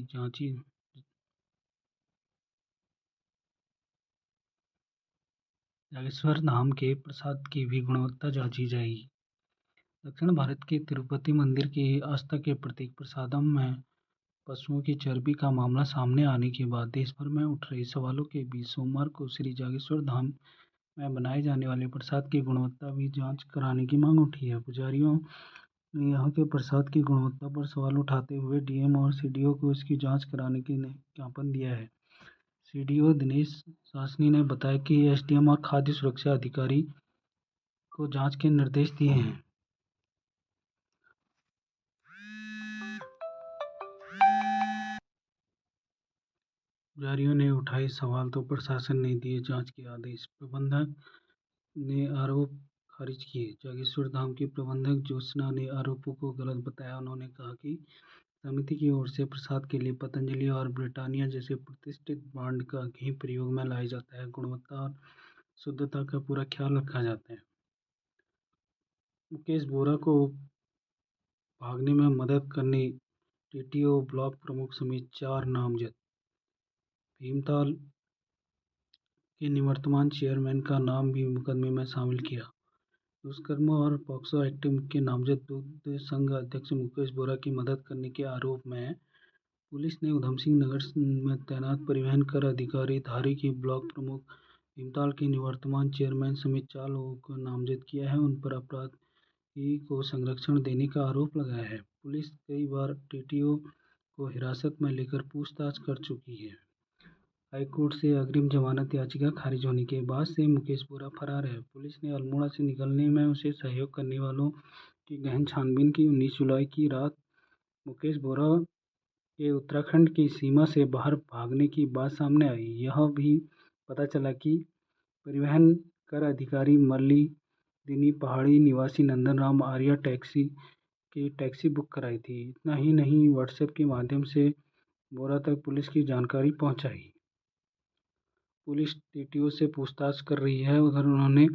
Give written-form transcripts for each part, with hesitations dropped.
जांची जागेश्वर धाम के प्रसाद की भी गुणवत्ता जांची जाएगी। दक्षिण भारत के तिरुपति मंदिर की आस्था के प्रतीक प्रसादम में पशुओं की चर्बी का मामला सामने आने के बाद देश भर में उठ रहे सवालों के बीच सोमवार को श्री जागेश्वर धाम में बनाए जाने वाले प्रसाद की गुणवत्ता भी जांच कराने की मांग उठी है। पुजारियों ने यहाँ के प्रसाद की गुणवत्ता पर सवाल उठाते हुए डीएम और सीडीओ को इसकी जांच कराने के ज्ञापन दिया है। सीडीओ दिनेश सासनी ने बताया कि एसडीएम और खाद्य सुरक्षा अधिकारी को जांच के निर्देश दिए हैं। पुजारियों ने उठाए सवाल तो प्रशासन ने दिए जांच के आदेश। प्रबंधक ने आरोप खारिज किए। जागेश्वर धाम की प्रबंधक ज्योत्सना ने आरोपों को गलत बताया। उन्होंने कहा कि समिति की ओर से प्रसाद के लिए पतंजलि और ब्रिटानिया जैसे प्रतिष्ठित ब्रांड का घी प्रयोग में लाया जाता है। गुणवत्ता और शुद्धता का पूरा ख्याल रखा जाता है। मुकेश बोरा को भागने में मदद करने टीटीओ ब्लॉक प्रमुख समेत 4 नामजद। भीमताल के निवर्तमान चेयरमैन का नाम भी मुकदमे में शामिल किया। दुष्कर्म और पॉक्सो एक्ट के नामजद दूध संघ अध्यक्ष मुकेश बोरा की मदद करने के आरोप में पुलिस ने उधम सिंह नगर में तैनात परिवहन कर अधिकारी धारी के ब्लॉक प्रमुख भीमताल के निवर्तमान चेयरमैन समेत 4 लोगों को नामजद किया है। उन पर अपराधी को संरक्षण देने का आरोप लगाया है। पुलिस कई बार टीटीओ को हिरासत में लेकर पूछताछ कर चुकी है। हाईकोर्ट से अग्रिम जमानत याचिका खारिज होने के बाद से मुकेश बोरा फरार है। पुलिस ने अल्मोड़ा से निकलने में उसे सहयोग करने वालों की गहन छानबीन की। 19 जुलाई की रात मुकेश बोरा के उत्तराखंड की सीमा से बाहर भागने की बात सामने आई। यह भी पता चला कि परिवहन कर अधिकारी मरली दिनी पहाड़ी निवासी नंदन राम आर्या टैक्सी बुक कराई थी। इतना ही नहीं, व्हाट्सएप के माध्यम से बोरा तक पुलिस की जानकारी पहुंचाई। पुलिस टीटीओ से पूछताछ कर रही है। उधर उन्होंने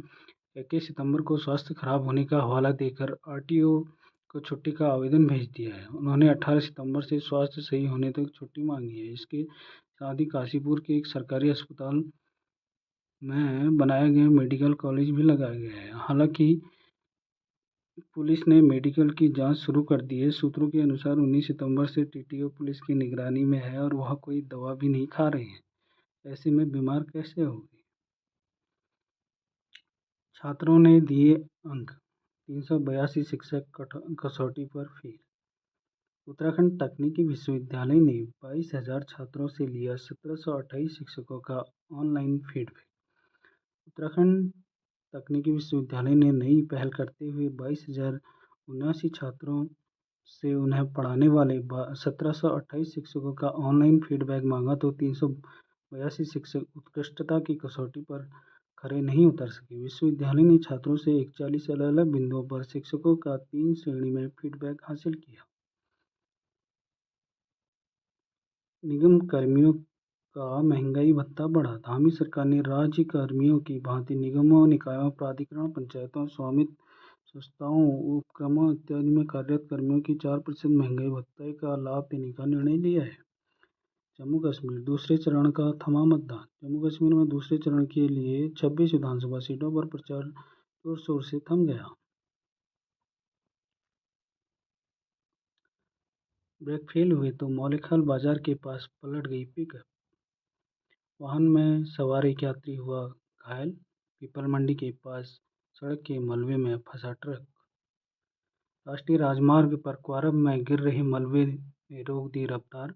21 सितंबर को स्वास्थ्य खराब होने का हवाला देकर आरटीओ को छुट्टी का आवेदन भेज दिया है। उन्होंने 18 सितंबर से स्वास्थ्य सही होने तक छुट्टी मांगी है। इसके साथ ही काशीपुर के एक सरकारी अस्पताल में बनाया गया मेडिकल कॉलेज भी लगाया गया है। हालांकि पुलिस ने मेडिकल की जांच शुरू कर दी है। सूत्रों के अनुसार 19 सितंबर से टीटीओ पुलिस की निगरानी में है और वह कोई दवा भी नहीं खा रहे हैं। ऐसे में बीमार कैसे होगी? छात्रों ने दिए अंक, 382 शिक्षक कसौटी पर फेल। उत्तराखंड तकनीकी विश्वविद्यालय ने 22,000 छात्रों से लिया 1728 शिक्षकों का ऑनलाइन फीडबैक। उत्तराखंड तकनीकी विश्वविद्यालय ने नई पहल करते हुए 22,079 छात्रों से उन्हें पढ़ाने वाले 1728 शिक्षकों का ऑनलाइन फीडबैक मांगा तो 382 शिक्षक उत्कृष्टता की कसौटी पर खरे नहीं उतर सके। विश्वविद्यालय ने छात्रों से 41 अलग अलग बिंदुओं पर शिक्षकों का 3 श्रेणी में फीडबैक हासिल किया। निगम कर्मियों का महंगाई भत्ता बढ़ा। धामी सरकार ने राज्य कर्मियों की भांति निगमों, निकायों, प्राधिकरण, पंचायतों, स्वामित्व संस्थाओं, उपक्रमों इत्यादि में कार्यरत कर्मियों की 4% महंगाई भत्ते का लाभ देने का निर्णय लिया है। जम्मू कश्मीर दूसरे चरण का थमा मतदान। जम्मू कश्मीर में दूसरे चरण के लिए 26 विधानसभा सीटों पर प्रचार जोर शोर से थम गया। ब्रेक फेल हुए तो मौलिकखाल बाजार के पास पलट गई पिकअप। वाहन में सवार एक यात्री हुआ घायल। पीपल मंडी के पास सड़क के मलबे में फंसा ट्रक। राष्ट्रीय राजमार्ग पर क्वारब में गिर रहे मलबे ने रोक दी रफ्तार।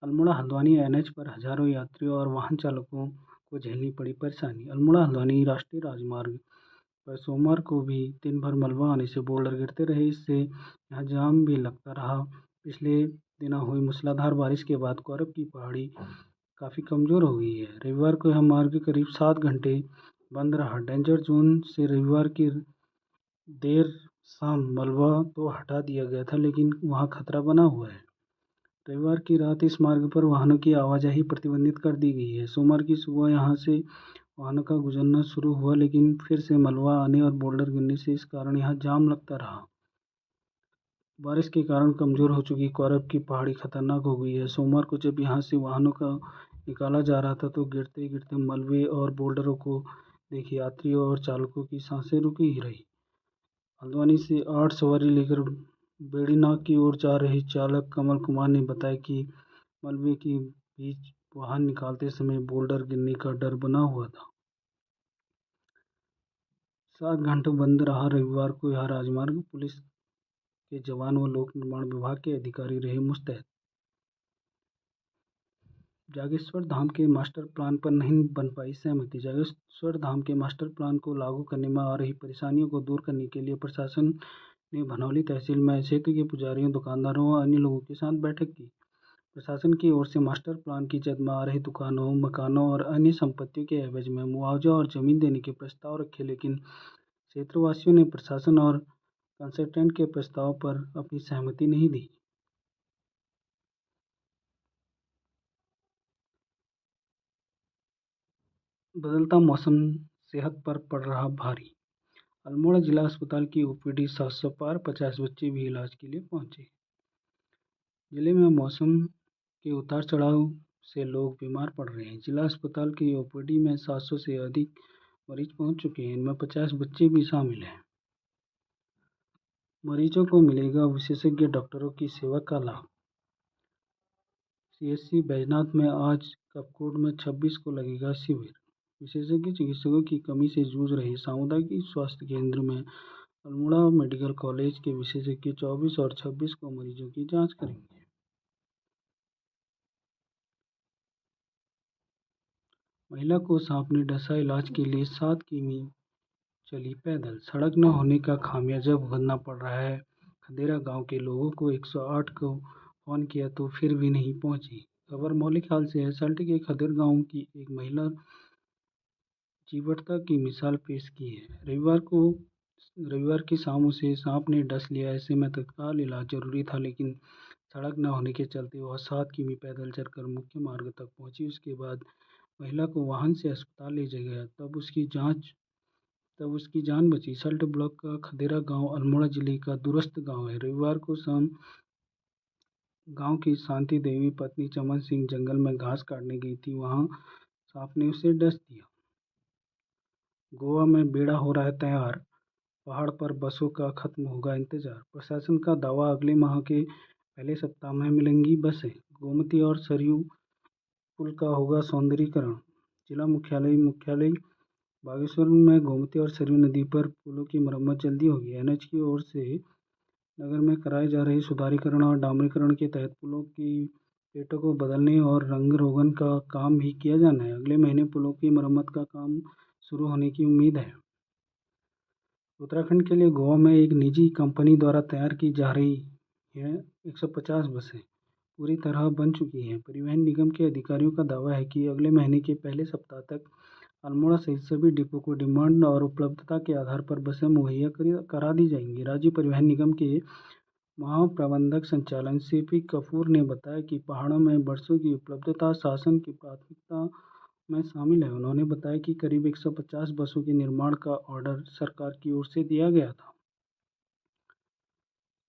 अल्मोड़ा हल्द्वानी एनएच पर हजारों यात्रियों और वाहन चालकों को झेलनी पड़ी परेशानी। अल्मोड़ा हल्द्वानी राष्ट्रीय राजमार्ग पर सोमवार को भी दिन भर मलबा आने से बोल्डर गिरते रहे। इससे यहाँ जाम भी लगता रहा। पिछले दिनों हुई मूसलाधार बारिश के बाद क्वारब की पहाड़ी काफ़ी कमज़ोर हो गई है। रविवार को यह मार्ग करीब 7 घंटे बंद रहा। डेंजर जोन से रविवार की देर शाम मलबा तो हटा दिया गया था, लेकिन वहाँ खतरा बना हुआ है। रविवार की रात इस मार्ग पर वाहनों की आवाजाही प्रतिबंधित कर दी गई है। सोमवार की सुबह यहाँ से वाहनों का गुजरना शुरू हुआ, लेकिन फिर से मलबा आने और बोल्डर गिरने से इस कारण यहाँ जाम लगता रहा। बारिश के कारण कमजोर हो चुकी कौरव की पहाड़ी खतरनाक हो गई है। सोमवार को जब यहां से वाहनों का निकाला जा रहा था तो गिरते गिरते मलबे और बोल्डरों को देख यात्रियों और चालकों की सांसें रुकी ही रही। हल्द्वानी से 8 सवारी लेकर बेड़ीनाग की ओर जा रहे चालक कमल कुमार ने बताया कि मलबे के बीच वाहन निकालते समय बोल्डर गिरने का डर बना हुआ था। 7 घंटों बंद रहा रविवार को यह राजमार्ग। पुलिस के जवान व लोक निर्माण विभाग के अधिकारी रहे मुस्तैद। जागेश्वर धाम के मास्टर प्लान पर नहीं बन पाई सहमति। जागेश्वर धाम के मास्टर प्लान को लागू करने में आ रही परेशानियों को दूर करने के लिए प्रशासन ने भनौली तहसील में क्षेत्र के पुजारियों, दुकानदारों व अन्य लोगों के साथ बैठक की। प्रशासन की ओर से मास्टर प्लान की जद में आ रही दुकानों, मकानों और अन्य संपत्तियों के एवज में मुआवजा और जमीन देने के प्रस्ताव रखे, लेकिन क्षेत्रवासियों ने प्रशासन और कंसल्टेंट के प्रस्ताव पर अपनी सहमति नहीं दी। बदलता मौसम सेहत पर पड़ रहा भारी। अल्मोड़ा जिला अस्पताल की ओपीडी 700 पार, 50 बच्चे भी इलाज के लिए पहुंचे। जिले में मौसम के उतार चढ़ाव से लोग बीमार पड़ रहे हैं। जिला अस्पताल की ओपीडी में 700 से अधिक मरीज पहुंच चुके हैं। इनमें 50 बच्चे भी शामिल हैं। मरीजों को मिलेगा विशेषज्ञ डॉक्टरों की सेवा का लाभ। सीएचसी बैजनाथ में आज कपकोट में 26 को लगेगा शिविर। विशेषज्ञ चिकित्सकों की कमी से जूझ रहे सामुदायिक स्वास्थ्य केंद्र में अल्मोड़ा मेडिकल कॉलेज के विशेषज्ञ 24 और 26 को मरीजों की जांच करेंगे। महिला को सांप ने डसा, इलाज के लिए 7 किमी चली पैदल। सड़क न होने का खामियाजा भुगतना पड़ रहा है। खदेरा गांव के लोगों को 108 को फोन किया तो फिर भी नहीं पहुंची। खबर मौलिक हाल से है। सल्ट के खदेर गांव की एक महिला जीवटता की मिसाल पेश की है। रविवार की शाम उसे सांप ने डस लिया। ऐसे में तत्काल इलाज जरूरी था, लेकिन सड़क न होने के चलते वह 7 किमी पैदल चलकर मुख्य मार्ग तक पहुंची। उसके बाद महिला को वाहन से अस्पताल ले जाया गया, तब उसकी जान बची। सल्ट ब्लॉक का खदेरा गांव अल्मोड़ा जिले का दूरस्थ गांव है। रविवार को शाम गांव की शांति देवी पत्नी चमन सिंह जंगल में घास काटने गई थी। वहां सांप ने उसे डस दिया। गोवा में बेड़ा हो रहा है तैयार, पहाड़ पर बसों का खत्म होगा इंतजार। प्रशासन का दावा, अगले माह के पहले सप्ताह में मिलेंगी बसें। गोमती और सरयू पुल का होगा सौंदर्यीकरण। जिला मुख्यालय बागेश्वर में गोमती और सरयू नदी पर पुलों की मरम्मत जल्दी होगी। एनएच की ओर से नगर में कराए जा रहे सुधारीकरण और डामरीकरण के तहत पुलों की प्लेटों को बदलने और रंग रोगन का काम भी किया जाना है। अगले महीने पुलों की मरम्मत का काम शुरू होने की उम्मीद है। उत्तराखंड के लिए गोवा में एक निजी कंपनी द्वारा तैयार की जा रही है 150 बसें पूरी तरह बन चुकी हैं। परिवहन निगम के अधिकारियों का दावा है कि अगले महीने के पहले सप्ताह तक अल्मोड़ा सहित सभी डिपो को डिमांड और उपलब्धता के आधार पर बसें मुहैया करा दी जाएंगी। राज्य परिवहन निगम के महाप्रबंधक संचालन सीपी कपूर ने बताया कि पहाड़ों में बसों की उपलब्धता शासन की प्राथमिकता में शामिल है। उन्होंने बताया कि करीब 150 बसों के निर्माण का ऑर्डर सरकार की ओर से दिया गया था।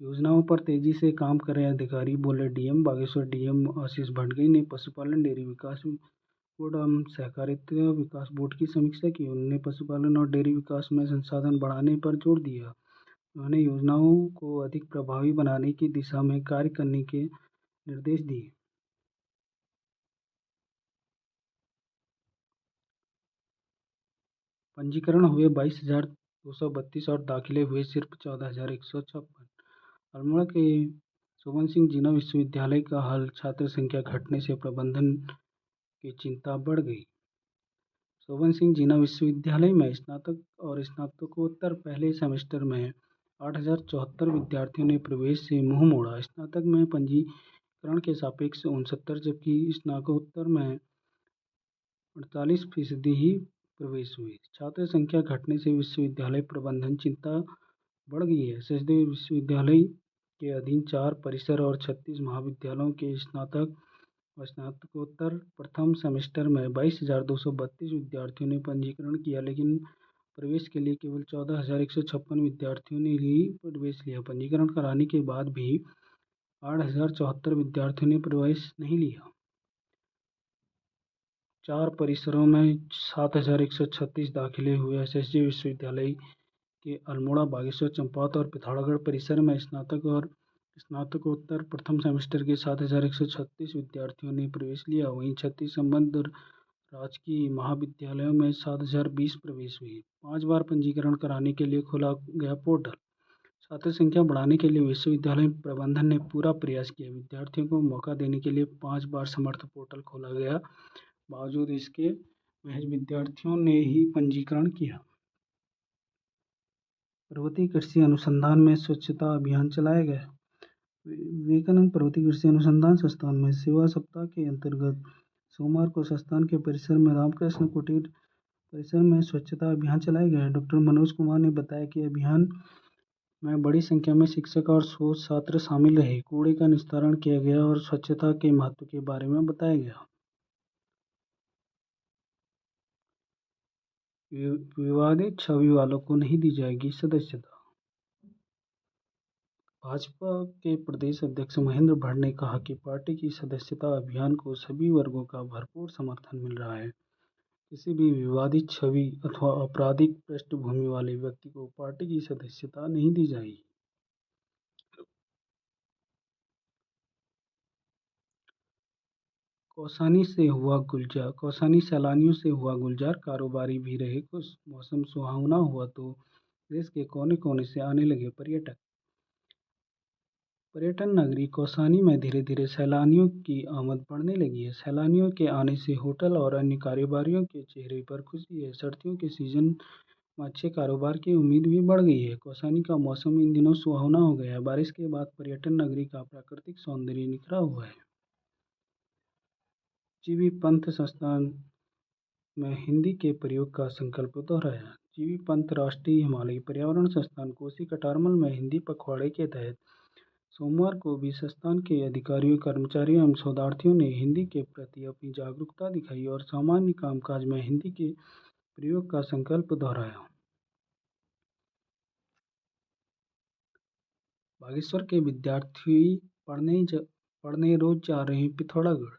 योजनाओं पर तेजी से काम कर रहे अधिकारी, बोले डीएम। बागेश्वर डीएम आशीष भटगई ने पशुपालन, डेयरी विकास बोर्ड एवं सहकारिता विकास बोर्ड की समीक्षा की। उन्होंने पशुपालन और डेयरी विकास में संसाधन बढ़ाने पर जोर दिया। उन्होंने योजनाओं को अधिक प्रभावी बनाने की दिशा में कार्य करने के निर्देश दिए। पंजीकरण हुए 22,232 और दाखिले हुए सिर्फ 14,156। अल्मोड़ा के शोभन सिंह जीना विश्वविद्यालय का हाल, छात्र संख्या घटने से प्रबंधन की चिंता बढ़ गई। शोभन सिंह जीना विश्वविद्यालय में स्नातक और स्नातकोत्तर पहले सेमेस्टर में 8,074 विद्यार्थियों ने प्रवेश से मुंह मोड़ा। स्नातक में पंजीकरण के सापेक्ष 69, जबकि स्नातकोत्तर में 48% ही प्रवेश हुए। छात्र संख्या घटने से विश्वविद्यालय प्रबंधन चिंता बढ़ गई है। सचदेव विश्वविद्यालय के अधीन 4 परिसर और 36 महाविद्यालयों के स्नातक व स्नातकोत्तर प्रथम सेमेस्टर में 22,232 विद्यार्थियों ने पंजीकरण किया, लेकिन प्रवेश के लिए केवल 14,156 विद्यार्थियों ने ही प्रवेश लिया। पंजीकरण कराने के बाद भी 8,074 विद्यार्थियों ने प्रवेश नहीं लिया। 4 परिसरों में 7,136 दाखिले हुए। एसएसजी विश्वविद्यालय के अल्मोड़ा, बागेश्वर, चंपावत और पिथौरागढ़ परिसर में स्नातक और स्नातकोत्तर प्रथम सेमेस्टर के 7,136 विद्यार्थियों ने प्रवेश लिया। वहीं 36 संबद्ध राजकीय महाविद्यालयों में 7,020 प्रवेश हुए। 5 बार पंजीकरण कराने के लिए खोला गया पोर्टल। छात्र संख्या बढ़ाने के लिए विश्वविद्यालय प्रबंधन ने पूरा प्रयास किया। विद्यार्थियों को मौका देने के लिए 5 बार समर्थ पोर्टल खोला गया। बावजूद इसके महज विद्यार्थियों ने ही पंजीकरण किया। पर्वतीय कृषि अनुसंधान में स्वच्छता अभियान चलाया गया। विवेकानंद पर्वतीय कृषि अनुसंधान संस्थान में सेवा सप्ताह के अंतर्गत सोमवार को संस्थान के परिसर में रामकृष्ण कुटीर परिसर में स्वच्छता अभियान चलाया गया। डॉक्टर मनोज कुमार ने बताया कि अभियान में बड़ी संख्या में शिक्षक और शोध छात्र शामिल रहे। कूड़े का निस्तारण किया गया और स्वच्छता के महत्व के बारे में बताया गया। विवादित छवि वालों को नहीं दी जाएगी सदस्यता। भाजपा के प्रदेश अध्यक्ष महेंद्र भट्ट ने कहा कि पार्टी की सदस्यता अभियान को सभी वर्गों का भरपूर समर्थन मिल रहा है। किसी भी विवादित छवि अथवा आपराधिक पृष्ठभूमि वाले व्यक्ति को पार्टी की सदस्यता नहीं दी जाएगी। कौसानी सैलानियों से हुआ गुलजार, कारोबारी भी रहे खुश। मौसम सुहावना हुआ तो देश के कोने कोने से आने लगे पर्यटक। पर्यटन नगरी कौसानी में धीरे धीरे सैलानियों की आमद बढ़ने लगी है। सैलानियों के आने से होटल और अन्य कारोबारियों के चेहरे पर खुशी है। सर्दियों के सीजन में अच्छे कारोबार की उम्मीद भी बढ़ गई है। कौसानी का मौसम इन दिनों सुहावना हो गया है। बारिश के बाद पर्यटन नगरी का प्राकृतिक सौंदर्य निखरा हुआ है। जीवी पंथ संस्थान में हिंदी के प्रयोग का संकल्प दोहराया। जीवी पंथ राष्ट्रीय हिमालयी पर्यावरण संस्थान कोसी कटारमल में हिंदी पखवाड़े के तहत सोमवार को भी संस्थान के अधिकारियों, कर्मचारियों एवं शोधार्थियों ने हिंदी के प्रति अपनी जागरूकता दिखाई और सामान्य कामकाज में हिंदी के प्रयोग का संकल्प दोहराया। बागेश्वर के विद्यार्थी पढ़ने रोज जा रहे हैं पिथौरागढ़।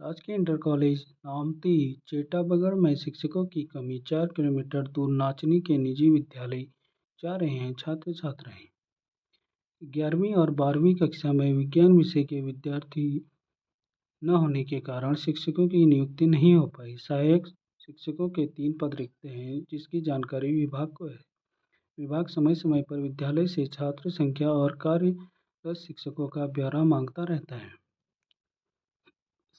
राजकीय इंटर कॉलेज नामती चेटाबगढ़ में शिक्षकों की कमी। 4 किलोमीटर दूर नाचनी के निजी विद्यालय जा रहे हैं छात्र छात्राएं। 11वीं और 12वीं कक्षा में विज्ञान विषय के विद्यार्थी न होने के कारण शिक्षकों की नियुक्ति नहीं हो पाई। सहायक शिक्षकों के 3 पद रिक्त हैं, जिसकी जानकारी विभाग को है। विभाग समय समय पर विद्यालय से छात्र संख्या और कार्यरत शिक्षकों का ब्यौरा मांगता रहता है।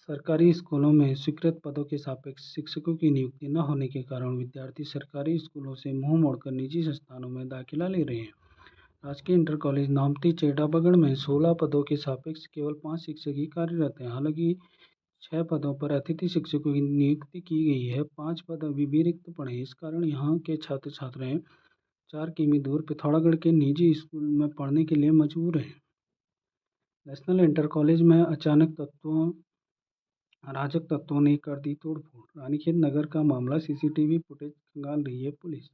सरकारी स्कूलों में स्वीकृत पदों के सापेक्ष शिक्षकों की नियुक्ति न होने के कारण विद्यार्थी सरकारी स्कूलों से मुंह मोड़कर निजी संस्थानों में दाखिला ले रहे हैं। राजकीय इंटर कॉलेज नामती चेटाबगढ़ में 16 पदों के सापेक्ष केवल 5 शिक्षक ही कार्यरत हैं। हालांकि 6 पदों पर अतिथि शिक्षकों की नियुक्ति की गई है। 5 पद अभी भी रिक्त पड़े हैं। इस कारण यहाँ के छात्र छात्राएं 4 किमी दूर पिथौरागढ़ के निजी स्कूल में पढ़ने के लिए मजबूर हैं। नेशनल इंटर कॉलेज में अराजक तत्वों ने कर दी तोड़फोड़। रानीखेत नगर का मामला, सीसीटीवी फुटेज खंगाल रही है police.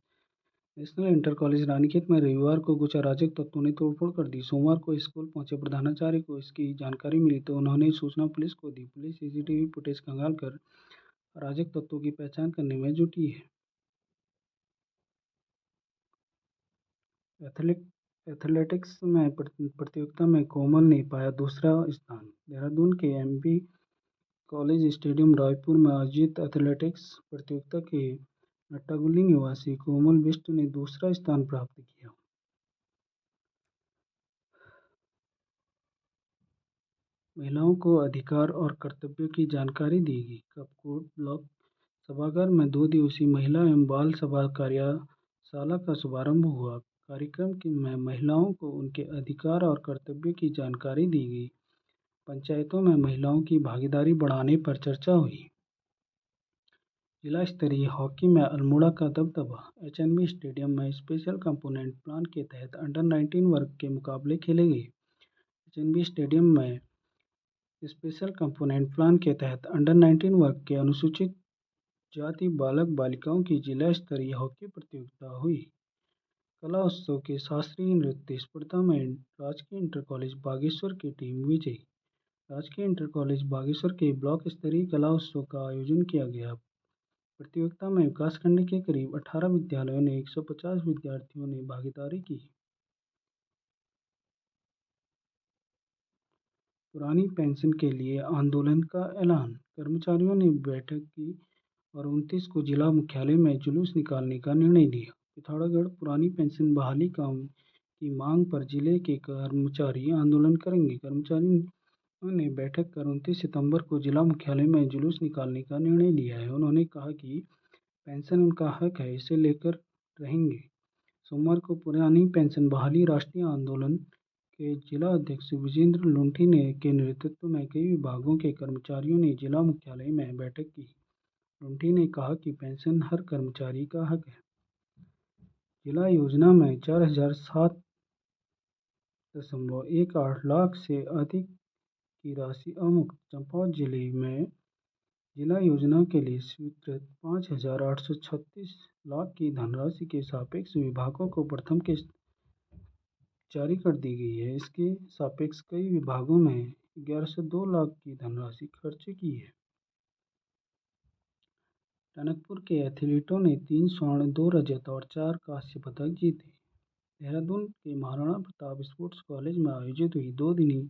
National inter college Ranikhet में रविवार को कुछ अराजक तत्वों ने तोड़फोड़ कर दी। सोमवार को स्कूल पहुंचे प्रधानाचार्य को इसकी जानकारी मिली तो उन्होंने सूचना पुलिस को दी। पुलिस सीसीटीवी फुटेज खंगाल कर अराजक तत्वों की पहचान करने में जुटी है। एथलेटिक्स में प्रतियोगिता में कोमल ने पाया दूसरा स्थान। देहरादून के एमपी कॉलेज स्टेडियम रायपुर में आयोजित एथलेटिक्स प्रतियोगिता के नट्टागुल्ली निवासी कोमल बिष्ट ने दूसरा स्थान प्राप्त किया। महिलाओं को अधिकार और कर्तव्यों की जानकारी दी गई। कपकोट ब्लॉक सभागार में 2 दिवसीय महिला एवं बाल सभा कार्यशाला का शुभारंभ हुआ। कार्यक्रम में महिलाओं को उनके अधिकार और कर्तव्यों की जानकारी दी गई। पंचायतों में महिलाओं की भागीदारी बढ़ाने पर चर्चा हुई। जिला स्तरीय हॉकी में अल्मोड़ा का दबदबा। एचएनबी स्टेडियम में स्पेशल कंपोनेंट प्लान के तहत अंडर-19 वर्ग के मुकाबले खेले गए। एचएनबी स्टेडियम में स्पेशल कंपोनेंट प्लान के तहत अंडर-19 वर्ग के अनुसूचित जाति बालक बालिकाओं की जिला स्तरीय हॉकी प्रतियोगिता हुई। कला उत्सव के शास्त्रीय नृत्य स्पर्धा में राजकीय इंटर कॉलेज बागेश्वर की टीम विजयी। राजकीय इंटर कॉलेज बागेश्वर के ब्लॉक स्तरीय कला उत्सव का आयोजन किया गया। प्रतियोगिता में विकासखंड के करीब 18 विद्यालयों ने 150 विद्यार्थियों ने भागीदारी की। पुरानी पेंशन के लिए आंदोलन का ऐलान, कर्मचारियों ने बैठक की और 29 को जिला मुख्यालय में जुलूस निकालने का निर्णय लिया। पिथौरागढ़ पुरानी पेंशन बहाली काम की मांग पर जिले के कर्मचारी आंदोलन करेंगे। कर्मचारियों ने बैठक कर 29 सितंबर को जिला मुख्यालय में जुलूस निकालने का निर्णय लिया है। उन्होंने कहा कि पेंशन उनका हक है, इसे लेकर रहेंगे। सोमवार को पुरानी पेंशन बहाली राष्ट्रीय आंदोलन के जिला अध्यक्ष विजेंद्र लुंठी ने के नेतृत्व में कई विभागों के कर्मचारियों ने जिला मुख्यालय में बैठक की। लुंठी ने कहा कि पेंशन हर कर्मचारी का हक है। जिला योजना में 4,007.18 लाख से अधिक की राशि अमुक्त। चंपावत जिले में जिला योजना के लिए स्वीकृत 5,836 लाख की धनराशि के सापेक्ष विभागों को प्रथम किस्त जारी कर दी गई है। इसके सापेक्ष कई विभागों में 1102 लाख की धनराशि खर्च की है। टनकपुर के एथलीटों ने 3 स्वर्ण, 2 रजत और 4 कांस्य पदक जीते। देहरादून के महाराणा प्रताप स्पोर्ट्स कॉलेज में आयोजित हुई 2 दिनी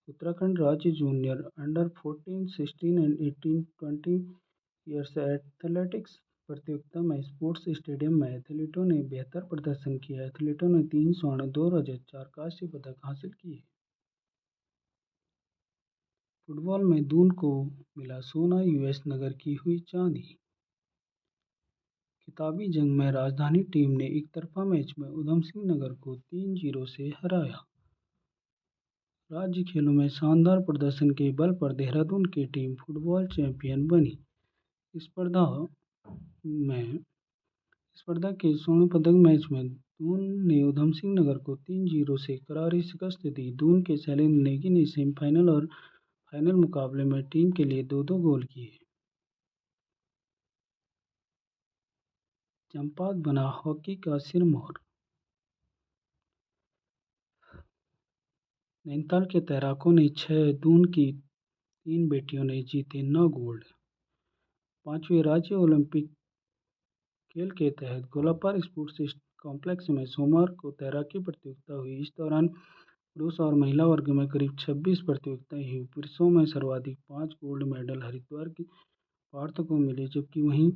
उत्तराखंड राज्य junior under 14, 16 and 18, 20 years athletics प्रतियोगिता में स्पोर्ट्स स्टेडियम में एथलीटों ने बेहतर प्रदर्शन किया। एथलीटों ने 3 स्वर्ण, 2 रजत, 4 कांस्य पदक हासिल किए। फुटबॉल में दून को मिला सोना, यूएस नगर की हुई चांदी। खिताबी जंग में राजधानी टीम ने एकतरफा मैच में उधम सिंह नगर को 3-0 से हराया। राज्य खेलों में शानदार प्रदर्शन के बल पर देहरादून की टीम फुटबॉल चैंपियन बनी। में स्पर्धा के स्वर्ण पदक मैच में दून ने उधम सिंह नगर को 3-0 से करारी शिकस्त दी। दून के शैलेंद्र नेगी ने सेमीफाइनल और फाइनल मुकाबले में टीम के लिए 2-2 गोल किए। चंपावत बना हॉकी का सिरमौर। नैनीताल के तैराकों ने 6, दून की 3 बेटियों ने जीते 9 गोल्ड। 5वें राज्य ओलंपिक खेल के तहत गोलापार स्पोर्ट्स कॉम्प्लेक्स में सोमवार को तैराकी प्रतियोगिता हुई। इस दौरान पुरुष और महिला वर्ग में करीब 26 प्रतियोगिताएं हुई। पुरुषों में सर्वाधिक 5 गोल्ड मेडल हरिद्वार की पार्थ को मिले, जबकि वहीं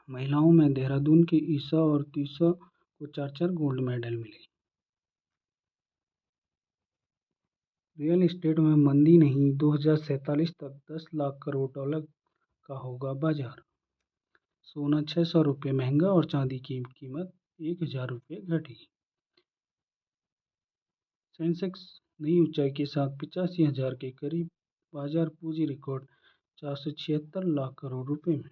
महिलाओं में देहरादून की ईशा और तीशा को 4-4 गोल्ड मेडल मिले। रियल एस्टेट में मंदी नहीं, 2047 तक 10 लाख करोड़ डॉलर का होगा बाजार। सोना 600 रुपये महंगा और चांदी की कीमत 1,000 रुपये घटी। सेंसेक्स नई ऊंचाई के साथ 85,000 के करीब, बाजार पूंजी रिकॉर्ड 476 लाख करोड़ रुपए में।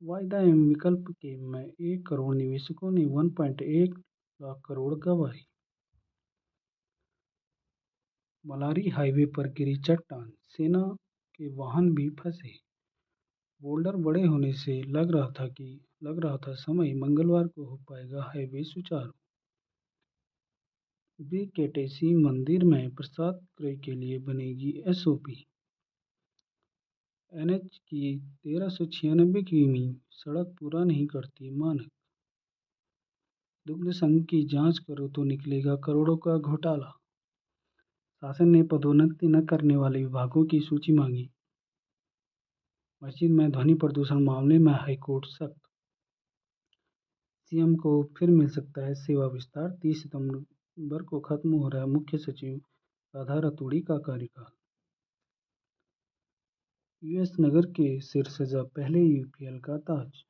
वायदा एवं विकल्प के में 1 करोड़ निवेशकों ने 1.1 लाख करोड़ गंवाई। मलारी हाईवे पर गिरी चट्टान, सेना के वाहन भी फंसे। बोल्डर बड़े होने से लग रहा था समय, मंगलवार को हो पाएगा हाईवे सुचारू। ब्रिकेटेसी मंदिर में प्रसाद क्रय के लिए बनेगी एसओपी। एनएच की 1396 किमी सड़क पूरा नहीं करती मानक। दुग्ध संघ की जांच करो तो निकलेगा करोड़ों का घोटाला। शासन ने पदोन्नति न करने वाले विभागों की सूची मांगी। मस्जिद में ध्वनि प्रदूषण मामले में हाईकोर्ट सख्त। सीएम को फिर मिल सकता है सेवा विस्तार, 30 सितंबर को खत्म हो रहा है मुख्य सचिव राधा रतूड़ी का कार्यकाल। यूएस नगर के सिर सजा पहले यूपीएल का ताज।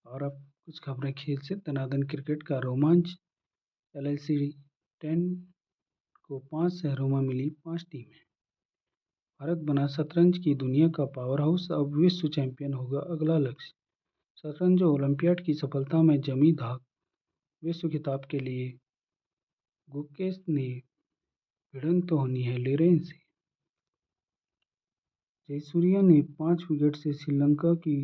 और अब कुछ खबरें खेल से। धनाधन क्रिकेट का रोमांच, एलएलसी 10 को 5 शहरों में मिली 5 टीमें। भारत बना शतरंज की दुनिया का पावर हाउस, अब विश्व चैंपियन होगा अगला लक्ष्य। शतरंज ओलंपियाड की सफलता में जमी धाक, विश्व खिताब के लिए गुकेश ने भिड़ंत तो होनी है लिरेन से। जयसूर्या ने 5 विकेट से श्रीलंका की